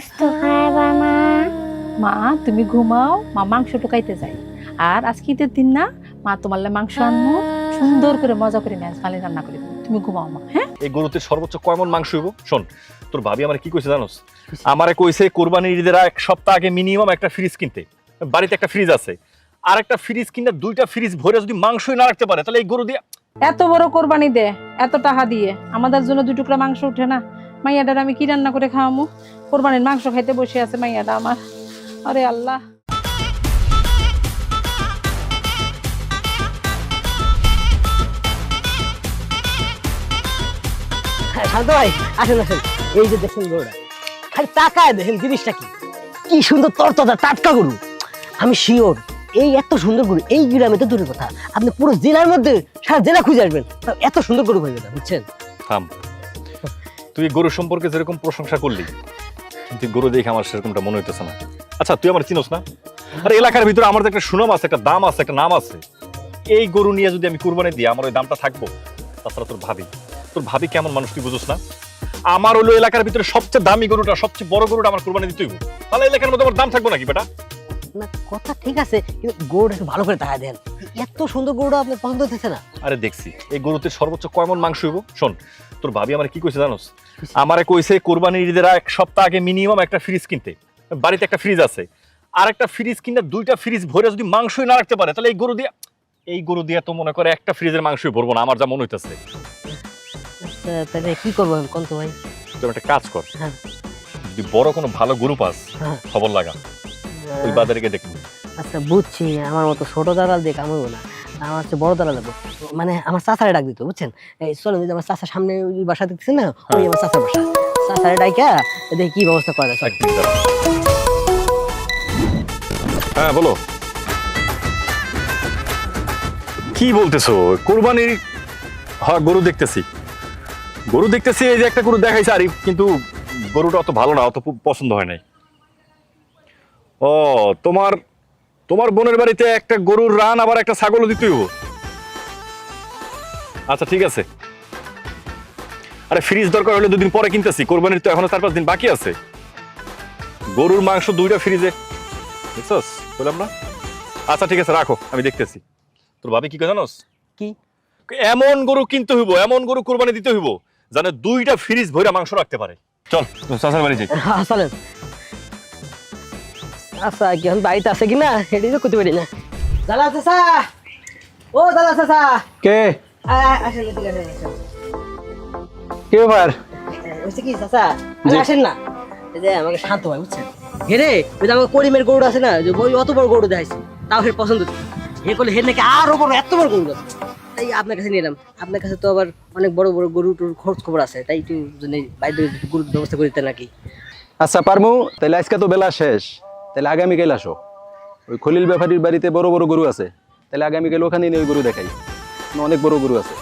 গোস্ত খাইবা না? মা তুমি ঘুমাও, মা মাংস টোকাইতে যাই। আর আজকে ঈদের দিন না, মা তোমার মাংস আনবো, সুন্দর করে মজা করে ম্যাচ ভালো রান্না করে দেবো। তুমি ঘুমাও মা। হ্যাঁ, এই গরুতে সর্বোচ্চ কয় মণ মাংস হইব? শোন, তোর ভাবি আমার কি কইছে জানোস? আমারে কইছে কোরবানির ঈদের এক সপ্তাহ আগে মিনিমাম একটা ফ্রিজ কিনতে। বাড়িতে একটা ফ্রিজ আছে, আর একটা ফ্রিজ কিনে দুইটা ফ্রিজ ভরে যদি মাংসই না রাখতে পারে, তাহলে এই গরু দিয়ে এত বড় কোরবানি দে, এত টাকা দিয়ে আমাদের জন্য 2 টুকরা মাংস উঠে না? মাইয়াটার আমি কি রান্না করে খাওয়ামু? কোরবানির মাংস খাইতে বসে আছে মাইয়াটা আমার। আরে আল্লাহ। শান্ত ভাই, আসেন আসেন। এই যে দেখেন গরুটা, খালি তাকায় দেখেন জিনিসটা কি কি সুন্দর তরতাজা টাটকা গরু। আমি শিওর এই এত সুন্দর গরু এই গ্রামে তো দূরের কথা, আপনি পুরো জেলার মধ্যে সারা জেলা খুঁজে আসবেন, তাও এত সুন্দর গরু পাইবেন না, বুঝছেন? থাম। তুই গরু সম্পর্কে যেরকম প্রশংসা করলি, কিন্তু গরু দেখে আমার সেরকমটা মনে হইতেছে না। আচ্ছা, তুই আমার চিনোস না? আর এলাকার ভিতরে আমার একটা সুনাম আছে, একটা দাম আছে, একটা নাম আছে। এই গরু নিয়ে যদি আমি কুরবানি দিই, আমার ওই দামটা থাকবো? তাছাড়া তোর ভাবি কেমন মানুষ তুই বুঝোস না? আমার হলো এলাকার ভিতরে সবচেয়ে দামি গরুটা, সবচেয়ে বড় গরুটা আমার কুরবানি দিতেই হবে। তাহলে এলাকার মধ্যে আমার দাম থাকবো নাকি বেটা? না কথা ঠিক আছে, কিন্তু গরুটা একটু ভালো করে তাকায় দেন। এত সুন্দর গরুটা আপনার পছন্দ হতেছে না? আরে দেখছি এই গরুতে সর্বোচ্চ কয় মণ মাংস হইব। শোন, তোর ভাবি আমার কি কইছে জানোস? আমারে কইছে কোরবানির ঈদের এক সপ্তাহ আগে মিনিমাম একটা ফ্রিজ কিনতে। বাড়িতে একটা ফ্রিজ আছে, আর একটা ফ্রিজ কিনে দুইটা ফ্রিজ ভরে যদি মাংসই না রাখতে পারে, তাহলে এই গরু দিয়ে তো মনে করে একটা ফ্রিজের মাংসই ভরবো না, আমার যা মনে হইতেছে। তাহলে কি করবো আমি কোন তো ভাই? তুই একটা কাজ কর, হ্যাঁ। যদি বড় কোনো ভালো গরু পাস, হ্যাঁ। খবর লাগা, ওই বাজারে গিয়ে দেখবি। আচ্ছা বুঝছি, আমার মতো ছোট দালাল দিয়ে কামড়বো না, আমার হচ্ছে বড় দালাল লাগবো। মানে আমার চাচারে ডাক দিত, বুঝছেন? এই চলেন, ওই যে আমার চাচার সামনে ওই বাসা দেখতেছেন না, ওই আমার চাচার বাসা। চাচারে ডাইকা দেখি কি ব্যবস্থা করা যায়। হ্যাঁ বলো, কি বলতেছো? কোরবানির? হ্যাঁ, গরু দেখতেছি। এই যে একটা গরু দেখাইছে আরিফ, কিন্তু গরুটা অত ভালো না, অত পছন্দ হয় নাই। ও, তোমার বোনের বাড়িতে একটা গরুর রান, আবার একটা ছাগলও দিতে হইব। আচ্ছা ঠিক আছে। আরে ফ্রিজ দরকার হলে 2 দিন পরে কিনতেছি, কোরবানির তো এখনো 4-5 দিন বাকি আছে। গরুর মাংস 2টা ফ্রিজে, বুঝছস? বললাম না? আচ্ছা ঠিক আছে, রাখো, আমি দেখতেছি। তোর ভাবি কি কয় জানোস? কি? এমন গরু কিনতে হইব, এমন গরু কোরবানি দিতে হইব যেন 2টা ফ্রিজ ভরে মাংস রাখতে পারে। চল চাচার বাড়ি যাই। হ্যাঁ চলেন। আচ্ছা কি এখন বাড়িতে আছে কিনা এটাই তো করতে পারি না। দাদা চাচা, ও দাদা চাচা। কে আসেন ঠিক আছে। কি ব্যাপার? হচ্ছে কি চাচা, আসেন না। এই যে আমাকে শান্ত হয়, বুঝছেন? হেরে ওই যে আমার করিমের গরু আছে না, যে ওই অত বড় গরু দেখাইছে, তাও হের পছন্দ। হে করলে হের নাকি আরো বড়, এত বড় গরু আছে, তাই আপনার কাছে নিলাম। আপনার কাছে তো আবার অনেক বড় বড় গরুর খোঁজ খবর আছে, তাই একটু বাইরে গরুর ব্যবস্থা করে দিতে নাকি? আচ্ছা পারমু, তাহলে আজকে তো বেলা শেষ, তাহলে আগামীকাল আসো। ওই খলিল ব্যাপারীর বাড়িতে বড় বড় গরু আছে, তাহলে আগামীকাল ওখানে নিয়ে ওই গরু দেখাই, অনেক বড় গরু আছে।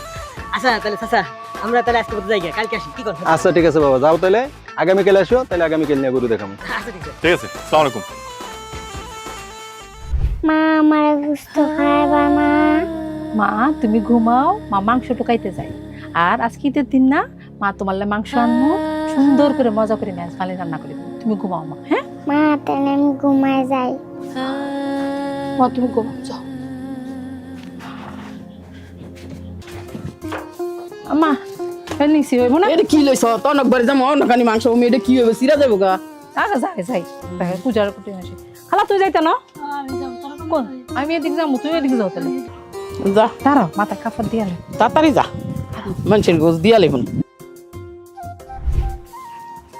আচ্ছা তাহলে চাচা আমরা তাহলে আজকে কোথায় যাই, কালকে আসি, কি করেন? আচ্ছা ঠিক আছে বাবা, যাও তাহলে আগামীকাল আসো, তাহলে আগামীকাল নিয়ে গরু দেখাবো। আচ্ছা ঠিক আছে। ঠিক আছে, আসসালামু আলাইকুম। মা আমার গোস্ত খাইবা না? মা তুমি ঘুমাও, মা মাংস টোকাইতে যাই। আর আজকে ঈদের দিন না, মা তোমার মাংস আনবো, সুন্দর করে মজা করে ম্যাচ ভালো রান্না করে দেবো। তুমি ঘুমাও মা। হ্যাঁ মা তাহলে আমি ঘুমায় যাই। মা তুমি ঘুমাও, যাও। আম্মা নিছি হইব না? এটা কি লইছ? তনক বাড়ি যাম অন্নকানি মাংস এটা কি হইব? সিরা যাবো গা? আগে যাই পূজার কুটি আসি। খালা তুই যাইতে না? কোন? আমি এদিকে যাবো, তুমি এদিকে যাও তাহলে। যা দাঁড়াও, মাথা কাপড় দিয়ে আলো। তাড়াতাড়ি যা, মানুষের গোছ দিয়া লেখুন।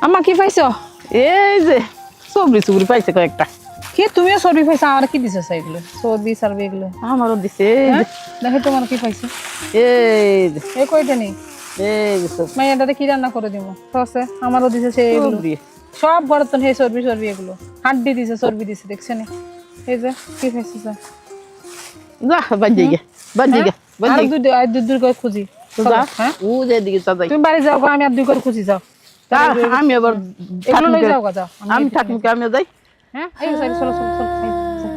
আম্মা কি পাইছো? এই যে সবরি সুবরি পাইছে কয়েকটা। কি তুমিও চর্বি পাইছো? আমার কি দিছো এগুলো? চর্বি চারবি এগুলো আমারও দিছে। দেখে তোমার কি পাইছো? এই যে এই কয়টা নেই এই যে মাইয়াটাতে কি রান্না করে দিব? সসে আমারও দিছে সেই এগুলো সবরি। সব বর্তন হে চর্বি এগুলো হাড্ডি দিছে, চর্বি দিছে, দেখছেন? এই যে কি পাইছো? যা বাজে গে বাজে গে আর দুই করে খুঁজি। যা। হ্যাঁ ও যে দিকে চাই তুমি বাড়ি যাও, আমি আর 2 করে খুঁজি, যাও। আমি আবার এগুলো লই যাও গা, যাও। আমি থাকি আমিও যাই। হ্যাঁ এই চলো চলো চলো চলো।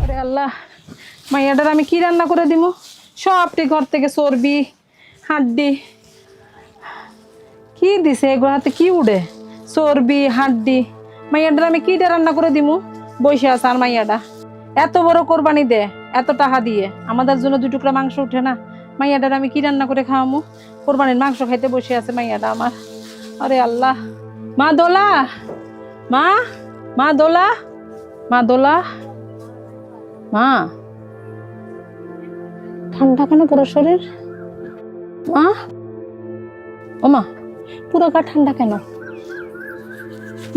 আরে আল্লাহ, মাইয়াটার আমি কি রান্না করে দিব? সবটি ঘর থেকে চর্বি, হাড্ডি, কি দিছে এগুলো হাতে কি উড়ে চর্বি হাড্ডি মাইয়াটার আমি কিটা রান্না করে দিমু বসে আছে আর মাইয়াটা এত বড় কোরবানি দে এত টাকা দিয়ে আমাদের জন্য 2 টুকরা মাংস উঠে না মাইয়াটার আমি কি রান্না করে খাওয়ামু কোরবানির মাংস খাইতে বসে আছে মাইয়াটা আমার আরে আল্লাহ মা দোলা মা মা দোলা মা দোলা মা ঠান্ডা কেন পুরো শরীর মা ও মা পুরো গা ঠান্ডা কেন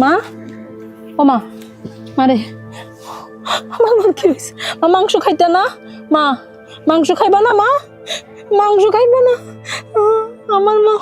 মা ও মা মারে আমার মার কি হয়েছে মা মাংস খাইতে না মা মাংস খাইবা না মা মাংস খাইবা না আমার মা